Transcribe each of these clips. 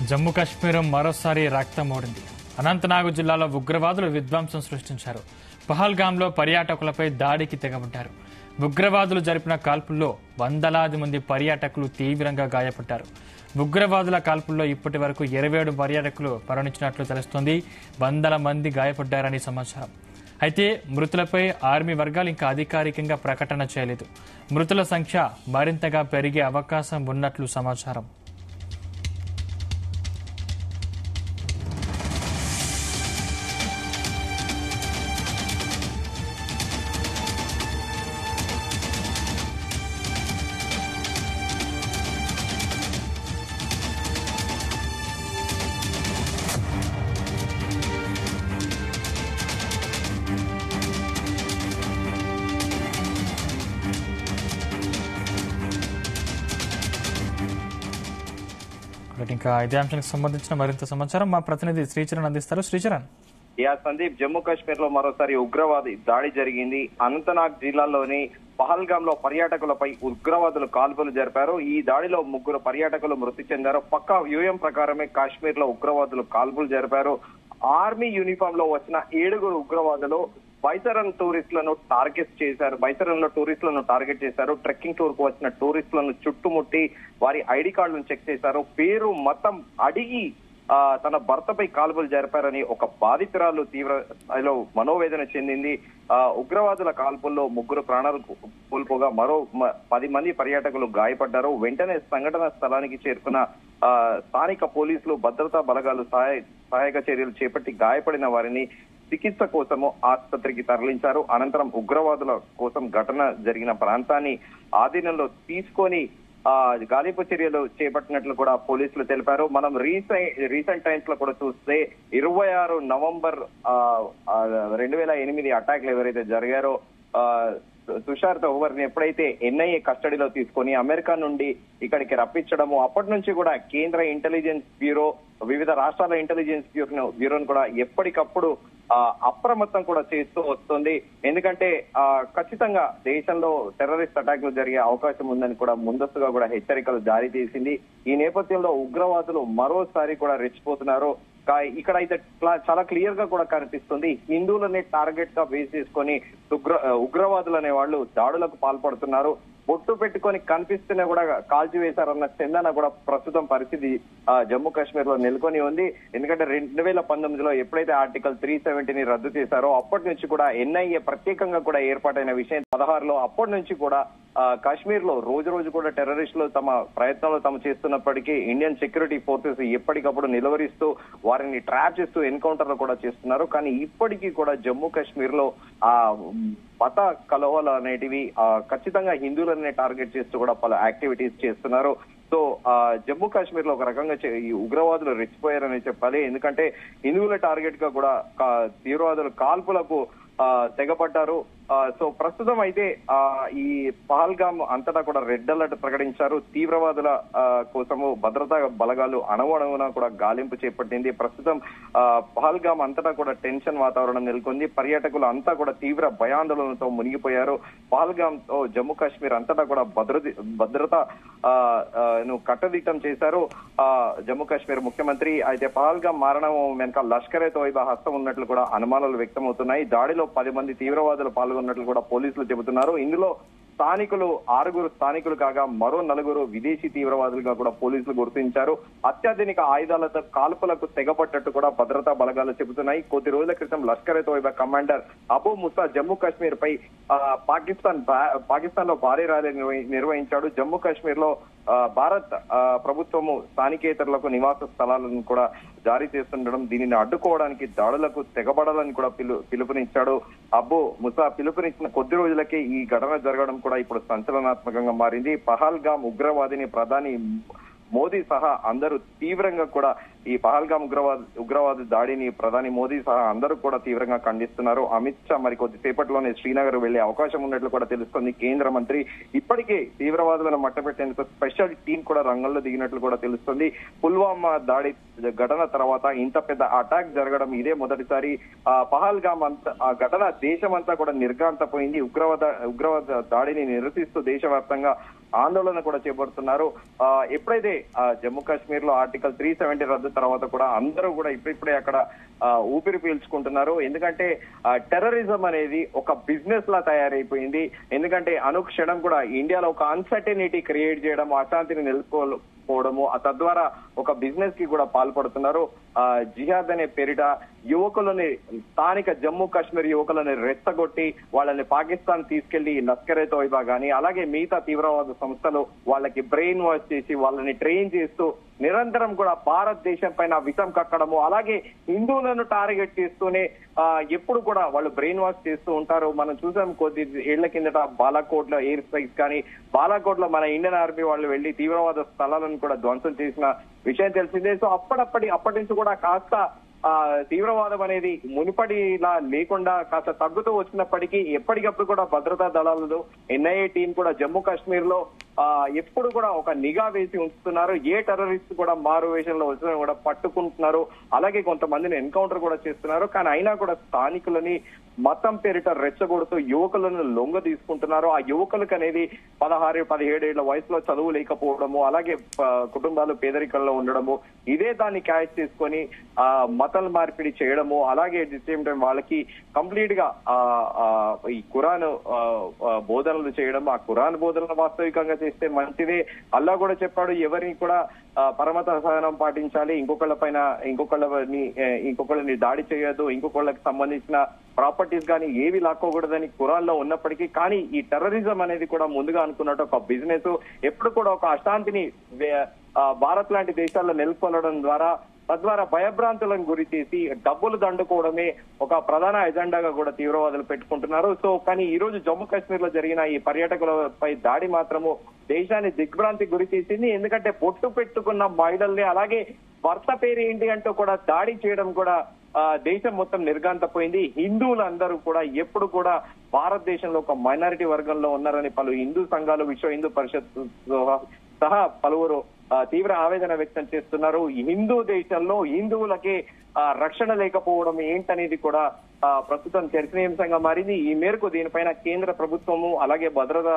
జమ్మూ కాశ్మీర్ మరోసారి రక్తమోడింది. అనంతనాగ్ జిల్లాలో ఉగ్రవాదులు విధ్వంసం సృష్టించారు. పహల్గాంలో పర్యాటకులపై దాడికి తెగబడ్డారు. ఉగ్రవాదులు జరిపిన కాల్పుల్లో వందలాది మంది పర్యాటకులు తీవ్రంగా గాయపడ్డారు. ఉగ్రవాదుల కాల్పుల్లో ఇప్పటి వరకు 27 పర్యాటకులు మరణించినట్లు తెలుస్తోంది. వందల మంది గాయపడ్డారని సమాచారం. అయితే మృతులపై ఆర్మీ వర్గాలు ఇంకా అధికారికంగా ప్రకటన చేయలేదు. మృతుల సంఖ్య మరింతగా పెరిగే అవకాశం ఉన్నట్లు సమాచారం. ఇంకా ఇదే అంశానికి సంబంధించిన మరింత సమాచారం మా ప్రతినిధి శ్రీచరణ్ అందిస్తారు. శ్రీచరణ్. సందీప్, జమ్మూ కాశ్మీర్ లో మరోసారి ఉగ్రవాది దాడి జరిగింది. అనంతనాగ్ జిల్లాలోని పహల్గామ్ లో పర్యాటకులపై ఉగ్రవాదులు కాల్పులు జరిపారు. ఈ దాడిలో 3 పర్యాటకులు మృతి చెందారు. పక్కా వ్యూహం ప్రకారమే కాశ్మీర్ లో ఉగ్రవాదులు కాల్పులు జరిపారు. ఆర్మీ యూనిఫామ్ లో వచ్చిన 7 ఉగ్రవాదులు బైసరన్ టూరిస్టులను టార్గెట్ చేశారు. బైసరన్ లో టూరిస్టులను టార్గెట్ చేశారు. ట్రెక్కింగ్ టూర్ కు వచ్చిన టూరిస్టులను చుట్టుముట్టి వారి ఐడి కార్డులను చెక్ చేశారు. పేరు మతం అడిగి తన భర్తపై కాల్పులు జరిపారని ఒక బాధితురాలు తీవ్ర స్థాయిలో మనోవేదన చెందింది. ఉగ్రవాదుల కాల్పుల్లో 3 ప్రాణాలు కోల్పోగా మరో 10 మంది పర్యాటకులు గాయపడ్డారు. వెంటనే సంఘటన స్థలానికి చేరుకున్న స్థానిక పోలీసులు, భద్రతా బలగాలు సహాయక చర్యలు చేపట్టి గాయపడిన వారిని చికిత్స కోసము ఆసుపత్రికి తరలించారు. అనంతరం ఉగ్రవాదుల కోసం ఘటన జరిగిన ప్రాంతాన్ని ఆధీనంలో తీసుకొని గాలింపు చర్యలు చేపట్టినట్లు కూడా పోలీసులు తెలిపారు. మనం రీసెంట్ టైమ్స్ లో కూడా చూస్తే 26 నవంబర్ 2008 అటాక్లు ఎవరైతే జరిగారో తుషార్ తోమర్ ని ఎప్పుడైతే ఎన్ఐఏ కస్టడీలో తీసుకొని అమెరికా నుండి ఇక్కడికి రప్పించడము, అప్పటి నుంచి కూడా కేంద్ర ఇంటెలిజెన్స్ బ్యూరో, వివిధ రాష్ట్రాల ఇంటెలిజెన్స్ బ్యూరోను కూడా ఎప్పటికప్పుడు అప్రమత్తం కూడా చేస్తూ వస్తుంది. ఎందుకంటే ఖచ్చితంగా దేశంలో టెర్రరిస్ట్ అటాక్లు జరిగే అవకాశం ఉందని కూడా ముందస్తుగా కూడా హెచ్చరికలు జారీ చేసింది. ఈ నేపథ్యంలో ఉగ్రవాదులు మరోసారి కూడా రెచ్చిపోతున్నారు. ఇక్కడ అయితే చాలా క్లియర్ గా కూడా కనిపిస్తుంది. హిందువులని టార్గెట్ గా బేస్ చేసుకొని ఉగ్రవాదులు అనే వాళ్ళు దాడులకు పాల్పడుతున్నారు. బొట్టు పెట్టుకొని కనిపిస్తూనే కూడా కాల్చివేశారన్న చందన కూడా ప్రస్తుతం పరిస్థితి జమ్మూ కాశ్మీర్ లో నెలకొని ఉంది. ఎందుకంటే 2019లో ఎప్పుడైతే ఆర్టికల్ 370ని రద్దు చేశారో అప్పటి నుంచి కూడా ఎన్ఐఏ ప్రత్యేకంగా కూడా ఏర్పాటైన విషయం 16లో అప్పటి నుంచి కూడా కాశ్మీర్ లో రోజు కూడా టెర్రరిస్టులు తమ ప్రయత్నాలు తాము చేస్తున్నప్పటికీ ఇండియన్ సెక్యూరిటీ ఫోర్సెస్ ఎప్పటికప్పుడు నిలువరిస్తూ వారిని ట్రాప్ చేస్తూ ఎన్కౌంటర్లు కూడా చేస్తున్నారు. కానీ ఇప్పటికీ కూడా జమ్మూ కాశ్మీర్ లో మత కలహాలు అనేటివి ఖచ్చితంగా హిందువులనే టార్గెట్ చేస్తూ కూడా పలు యాక్టివిటీస్ చేస్తున్నారు. సో జమ్మూ కాశ్మీర్ లో ఒక రకంగా ఈ ఉగ్రవాదులు రెచ్చిపోయారని చెప్పాలి. ఎందుకంటే హిందువుల టార్గెట్ గా కూడా తీవ్రవాదులు కాల్పులకు తెగపడ్డారు. సో ప్రస్తుతం అయితే ఈ పహల్గామ్ అంతటా కూడా రెడ్ అలర్ట్ ప్రకటించారు. తీవ్రవాదుల కోసము భద్రతా బలగాలు అణువణువున కూడా గాలింపు చేపట్టింది. ప్రస్తుతం పహల్గామ్ అంతటా కూడా టెన్షన్ వాతావరణం నెలకొంది. పర్యాటకులు అంతా కూడా తీవ్ర భయాందోళనతో మునిగిపోయారు. పహల్గామ్ తో జమ్మూ కాశ్మీర్ అంతటా కూడా భద్రత కట్టుదిట్టం చేశారు జమ్మూ కాశ్మీర్ ముఖ్యమంత్రి. అయితే పహల్గామ్ మరణం వెనక లష్కరే తోయిబా హస్తం ఉన్నట్లు కూడా అనుమానాలు వ్యక్తమవుతున్నాయి. దాడిలో 10 మంది తీవ్రవాదులు పాల్గొన్నట్లు కూడా పోలీసులు చెబుతున్నారు. ఇందులో స్థానికులు 6 స్థానికులు కాగా మరో 4 విదేశీ తీవ్రవాదులుగా కూడా పోలీసులు గుర్తించారు. అత్యాధునిక ఆయుధాలతో కాల్పులకు తెగపట్టట్టు కూడా భద్రతా బలగాలు చెబుతున్నాయి. కొద్ది రోజుల క్రితం లష్కరే తోయిబా కమాండర్ అబూ ముసా జమ్మూ కాశ్మీర్ పై పాకిస్తాన్ లో భారీ ర్యాలీ నిర్వహించాడు. జమ్మూ కాశ్మీర్ లో భారత్ ప్రభుత్వము స్థానికేతరులకు నివాస స్థలాలను కూడా జారీ చేస్తుండడం, దీనిని అడ్డుకోవడానికి దాడులకు తెగబడాలని కూడా పిలుపునిచ్చాడు. అబూ ముసా పిలుపునిచ్చిన కొద్ది రోజులకే ఈ ఘటన జరగడం కూడా ఇప్పుడు సంచలనాత్మకంగా మారింది. పహల్గామ్ ఉగ్రవాదిని ప్రధాని మోదీ సహా అందరూ తీవ్రంగా కూడా ఈ పహల్గామ్ ఉగ్రవాద దాడిని ప్రధాని మోదీ సహా అందరూ కూడా తీవ్రంగా ఖండిస్తున్నారు. అమిత్ షా మరి కొద్దిసేపట్లోనే శ్రీనగర్ వెళ్లే అవకాశం ఉన్నట్లు కూడా తెలుస్తోంది. కేంద్ర మంత్రి ఇప్పటికే తీవ్రవాదులను మట్టపెట్టేందుకు స్పెషల్ టీం కూడా రంగంలో దిగినట్లు కూడా తెలుస్తోంది. పుల్వామా దాడి ఘటన తర్వాత ఇంత పెద్ద అటాక్ జరగడం ఇదే మొదటిసారి. పహల్గామ్ ఆ ఘటన దేశమంతా కూడా నిర్ఘాంతపోయింది. ఉగ్రవాద దాడిని నిరసిస్తూ దేశవ్యాప్తంగా ఆందోళన కూడా చేపడుతున్నారు. ఎప్పుడైతే జమ్మూ కాశ్మీర్ లో ఆర్టికల్ 370 రద్దు తర్వాత కూడా అందరూ కూడా ఇప్పుడిప్పుడే అక్కడ ఊపిరి పీల్చుకుంటున్నారు. ఎందుకంటే టెర్రరిజం అనేది ఒక బిజినెస్ లా తయారైపోయింది. ఎందుకంటే అనుక్షణం కూడా ఇండియాలో ఒక అన్సర్టనిటీ క్రియేట్ చేయడం, అశాంతిని నెలకొల్పోవడము, తద్వారా ఒక బిజినెస్ కి కూడా పాల్పడుతున్నారు. జిహాద్ అనే పేరిట యువకులని, స్థానిక జమ్మూ కాశ్మీర్ యువకులని రెచ్చగొట్టి వాళ్ళని పాకిస్తాన్ తీసుకెళ్లి లష్కరే తోయిబా గానీ అలాగే మిగతా తీవ్రవాద సంస్థలు వాళ్ళకి బ్రెయిన్ వాష్ చేసి వాళ్ళని ట్రైన్ చేస్తూ నిరంతరం కూడా భారతదేశం పైన విషం కక్కడము, అలాగే హిందువులను టార్గెట్ చేస్తూనే ఎప్పుడు కూడా వాళ్ళు బ్రెయిన్ వాష్ చేస్తూ ఉంటారు. మనం చూసాం కొద్ది ఏళ్ల కిందట బాలాకోట్ లో ఎయిర్ స్ట్రైక్స్ కానీ, బాలాకోట్ లో మన ఇండియన్ ఆర్మీ వాళ్ళు వెళ్లి తీవ్రవాద స్థలాలను కూడా ధ్వంసం చేసిన విషయం తెలిసిందే. సో అప్పటి నుంచి కూడా కాస్త తీవ్రవాదం అనేది మునుపడిలా లేకుండా కాస్త తగ్గుతూ వచ్చినప్పటికీ ఎప్పటికప్పుడు కూడా భద్రతా దళాలు ఎన్ఐఏ టీం కూడా జమ్మూ కాశ్మీర్ లో ఎప్పుడు కూడా ఒక నిఘా వేసి ఉంచుతున్నారు. ఏ టెర్రరిస్ట్ కూడా మారు వేషంలో వచ్చినా కూడా పట్టుకుంటున్నారు. అలాగే కొంతమందిని ఎన్కౌంటర్ కూడా చేస్తున్నారు. కానీ అయినా కూడా స్థానికులని మతం పేరిట రెచ్చగొడుతూ యువకులను లొంగ తీసుకుంటున్నారు. ఆ యువకులకు అనేది 16-17 ఏళ్ల వయసులో చదువు లేకపోవడము, అలాగే కుటుంబాలు పేదరికంలో ఉండడము, ఇదే దాన్ని క్యాచ్ చేసుకొని మతాల మార్పిడి చేయడము, అలాగే అట్ ది సేమ్ టైం వాళ్ళకి కంప్లీట్ గా ఈ ఖురాన్ బోధనలు చేయడం. ఆ ఖురాన్ బోధనలు వాస్తవికంగా చేస్తే మంచిదే. అల్లా కూడా చెప్పాడు ఎవరిని కూడా పరమత సహనం పాటించాలి, ఇంకొకళ్ళని దాడి చేయొద్దు, ఇంకొకళ్ళకి సంబంధించిన ప్రాపర్టీస్ కానీ ఏవి లాక్కోకూడదని ఖురాన్ లో ఉన్నప్పటికీ కానీ ఈ టెర్రరిజం అనేది కూడా ముందుగా అనుకున్నట్టు ఒక బిజినెస్, ఎప్పుడు కూడా ఒక అశాంతిని భారత్ లాంటి దేశాల్లో నెలకొల్పడం ద్వారా తద్వారా భయభ్రాంతులను గురి చేసి డబ్బులు దండుకోవడమే ఒక ప్రధాన ఎజెండాగా కూడా తీవ్రవాదులు పెట్టుకుంటున్నారు. సో కానీ ఈ రోజు జమ్మూ కాశ్మీర్ లో జరిగిన ఈ పర్యాటకులపై దాడి మాత్రము దేశాన్ని దిగ్భ్రాంతికి గురి చేసింది. ఎందుకంటే పొట్టు పెట్టుకున్న మహిళల్ని, అలాగే భర్త పేరు ఏంటి అంటూ కూడా దాడి చేయడం కూడా దేశం మొత్తం నిర్ఘాంతపోయింది. హిందువులందరూ కూడా ఎప్పుడు కూడా భారతదేశంలో ఒక మైనారిటీ వర్గంలో ఉన్నారని పలు హిందూ సంఘాలు, విశ్వ హిందూ పరిషత్ సహా పలువురు తీవ్ర ఆవేదన వ్యక్తం చేస్తున్నారు. హిందూ దేశంలో హిందువులకే రక్షణ లేకపోవడం ఏంటనేది కూడా ప్రస్తుతం చర్చనీయాంశంగా మారింది. ఈ మేరకు దీనిపైన కేంద్ర ప్రభుత్వము అలాగే భద్రతా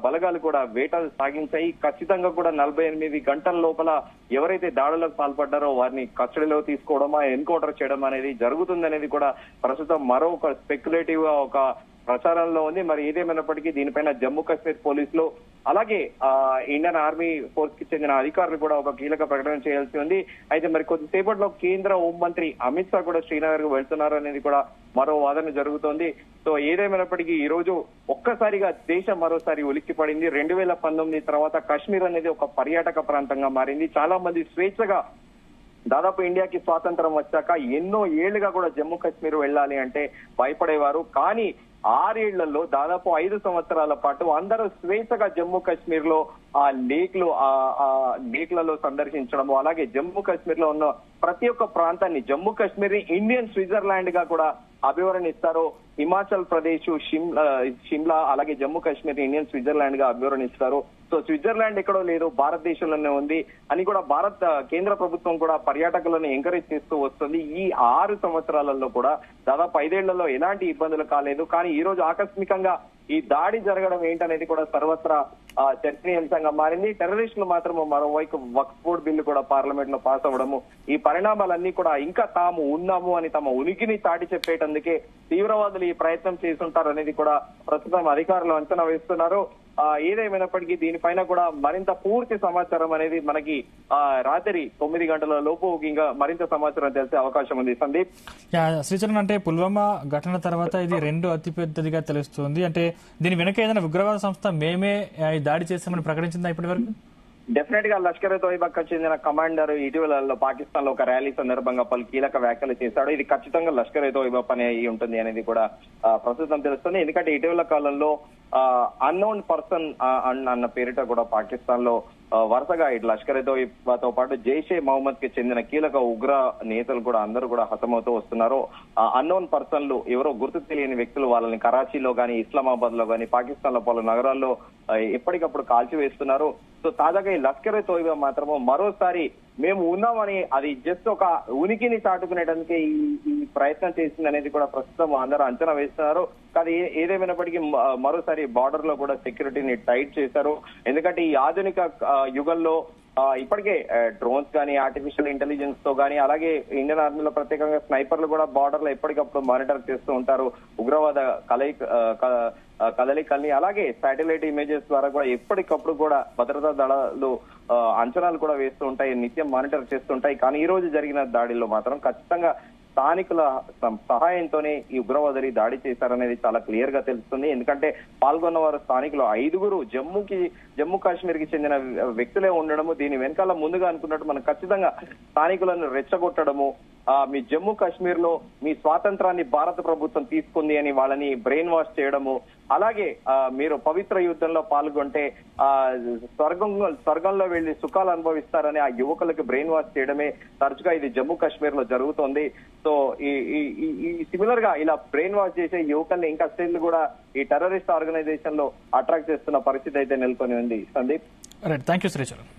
బలగాలు కూడా వేటలు సాగించాయి. ఖచ్చితంగా కూడా 48 గంటల లోపల ఎవరైతే దాడులకు పాల్పడ్డారో వారిని కస్టడీలో తీసుకోవడమా, ఎన్కౌంటర్ చేయడం అనేది జరుగుతుందనేది కూడా ప్రస్తుతం మరో ఒక స్పెక్యులేటివ్ గా ఒక ప్రచారంలో ఉంది. మరి ఏదేమైనప్పటికీ దీనిపైన జమ్మూ కాశ్మీర్ పోలీసులు అలాగే ఇండియన్ ఆర్మీ ఫోర్స్ కి చెందిన అధికారులు కూడా ఒక కీలక ప్రకటన చేయాల్సి ఉంది. అయితే మరి కొద్దిసేపట్లో కేంద్ర హోంమంత్రి అమిత్ షా కూడా శ్రీనగర్ కు వెళ్తున్నారు అనేది కూడా మరో వాదన జరుగుతోంది. సో ఏదేమైనప్పటికీ ఈ రోజు ఒక్కసారిగా దేశం మరోసారి ఉలిక్కి పడింది. 2019 తర్వాత కాశ్మీర్ అనేది ఒక పర్యాటక ప్రాంతంగా మారింది. చాలా మంది స్వేచ్ఛగా దాదాపు ఇండియాకి స్వాతంత్రం వచ్చాక ఎన్నో ఏళ్లుగా కూడా జమ్మూ కాశ్మీర్ వెళ్ళాలి అంటే భయపడేవారు. కానీ 6 ఏళ్లలో దాదాపు 5 సంవత్సరాల పాటు అందరూ స్వేచ్ఛగా జమ్మూ కాశ్మీర్ లో ఆ లేక్లలో సందర్శించడము, అలాగే జమ్మూ కాశ్మీర్ లో ఉన్న ప్రతి ఒక్క ప్రాంతాన్ని జమ్మూ కాశ్మీర్ ని ఇండియన్ స్విట్జర్లాండ్ గా కూడా అభివర్ణిస్తారు. హిమాచల్ ప్రదేశ్, షిమ్లా అలాగే జమ్మూ కాశ్మీర్ ఇండియన్ స్విట్జర్లాండ్ గా అభివర్ణిస్తారు. సో స్విట్జర్లాండ్ ఎక్కడో లేదు, భారతదేశంలోనే ఉంది అని కూడా కేంద్ర ప్రభుత్వం కూడా పర్యాటకులను ఎంకరేజ్ చేస్తూ వస్తుంది. ఈ 6 సంవత్సరాలలో కూడా దాదాపు 5 ఏళ్లలో ఎలాంటి ఇబ్బందులు కాలేదు. కానీ ఈ రోజు ఆకస్మికంగా ఈ దాడి జరగడం ఏంటనేది కూడా సర్వత్రా చర్చనీయాంశంగా మారింది. టెర్రరిస్టులు మాత్రం మరోవైపు వక్ఫ్ బోర్డు బిల్లు కూడా పార్లమెంట్ లో పాస్ అవ్వడము, ఈ పరిణామాలన్నీ కూడా ఇంకా తాము ఉన్నాము అని తమ ఉనికిని చాటి చెప్పేటందుకే తీవ్రవాదులు ఈ ప్రయత్నం చేస్తుంటారు అనేది కూడా ప్రస్తుతం అధికారులు అంచనా వేస్తున్నారు. ఏదేమైనప్పటికీ దీనిపైన కూడా మరింత పూర్తి సమాచారం అనేది మనకి రాత్రి 9 గంటల లోపు ఇంకా మరింత సమాచారం తెలిసే అవకాశం ఉంది. సందీప్, శ్రీచరణ్, అంటే పుల్వామా ఘటన తర్వాత ఇది 2వ అతిపెద్దదిగా తెలుస్తుంది. అంటే దీని వెనక ఏదైనా ఉగ్రవాద సంస్థ మేమే దాడి చేస్తామని ప్రకటించిందా ఇప్పటి వరకు? డెఫినెట్ గా లష్కర్ తోయిబాకు చెందిన కమాండర్ ఇటీవల పాకిస్తాన్ లో ఒక ర్యాలీ సందర్భంగా పలు కీలక వ్యాఖ్యలు చేశాడు. ఇది ఖచ్చితంగా లష్కర్ తోయిబా పని అయి ఉంటుంది అనేది కూడా ప్రస్తుతం తెలుస్తుంది. ఎందుకంటే ఇటీవల కాలంలో అన్నోన్ పర్సన్ అన్న పేరిట కూడా పాకిస్తాన్ లో వరుసగా ఇటు లష్కర్ తోయిబాతో పాటు జైషే మహమ్మద్ కి చెందిన కీలక ఉగ్ర నేతలు కూడా అందరూ కూడా హతమవుతూ వస్తున్నారు. అన్నోన్ పర్సన్లు ఎవరో గుర్తు తెలియని వ్యక్తులు వాళ్ళని కరాచీలో గానీ, ఇస్లామాబాద్ లో గానీ, పాకిస్తాన్ లో పలు నగరాల్లో ఎప్పటికప్పుడు కాల్చివేస్తున్నారు. సో తాజాగా ఈ లష్కర్ తోయిబా మాత్రము మరోసారి మేము ఉన్నామని అది జస్ట్ ఒక ఉనికిని చాటుకునేటానికి ఈ ప్రయత్నం చేసింది అనేది కూడా ప్రస్తుతం అందరూ అంచనా వేస్తున్నారు. కానీ ఏదేమైనప్పటికీ మరోసారి బార్డర్ లో కూడా సెక్యూరిటీని టైట్ చేశారు. ఎందుకంటే ఈ ఆధునిక యుగంలో ఇప్పటికే డ్రోన్స్ కానీ ఆర్టిఫిషియల్ ఇంటెలిజెన్స్ తో కానీ అలాగే ఇండియన్ ఆర్మీలో ప్రత్యేకంగా స్నైపర్లు కూడా బార్డర్ లో ఎప్పటికప్పుడు మానిటర్ చేస్తూ ఉంటారు ఉగ్రవాద కదలికల్ని. అలాగే శాటిలైట్ ఇమేజెస్ ద్వారా కూడా ఎప్పటికప్పుడు కూడా భద్రతా దళాలు అంచనాలు కూడా వేస్తూ ఉంటాయి, నిత్యం మానిటర్ చేస్తుంటాయి. కానీ ఈ రోజు జరిగిన దాడిలో మాత్రం ఖచ్చితంగా స్థానికుల సహాయంతోనే ఈ ఉగ్రవాదులు దాడి చేశారనేది చాలా క్లియర్ గా తెలుస్తుంది. ఎందుకంటే పాల్గొన్న వారు స్థానికులు 5 జమ్మూ కాశ్మీర్ కి చెందిన వ్యక్తులే ఉండడము, దీని వెనకాల ముందుగా అనుకున్నట్టు మనం ఖచ్చితంగా స్థానికులను రెచ్చగొట్టడము, మీ జమ్మూ కాశ్మీర్ లో మీ స్వాతంత్రాన్ని భారత ప్రభుత్వం తీసుకుంది అని వాళ్ళని బ్రెయిన్ వాష్ చేయడము, అలాగే మీరు పవిత్ర యుద్ధంలో పాల్గొంటే స్వర్గంలో వెళ్లి సుఖాలు అనుభవిస్తారని ఆ యువకులకు బ్రెయిన్ వాష్ చేయడమే తరచుగా ఇది జమ్మూ కాశ్మీర్ లో జరుగుతోంది. సో ఈ సిమిలర్ గా ఇలా బ్రెయిన్ వాష్ చేసే యువకుల్ని ఇంకా స్టిల్ కూడా ఈ టెర్రరిస్ట్ ఆర్గనైజేషన్ లో అట్రాక్ట్ చేస్తున్న పరిస్థితి అయితే నెలకొని ఉంది. Sandeep, thank you Sricharan.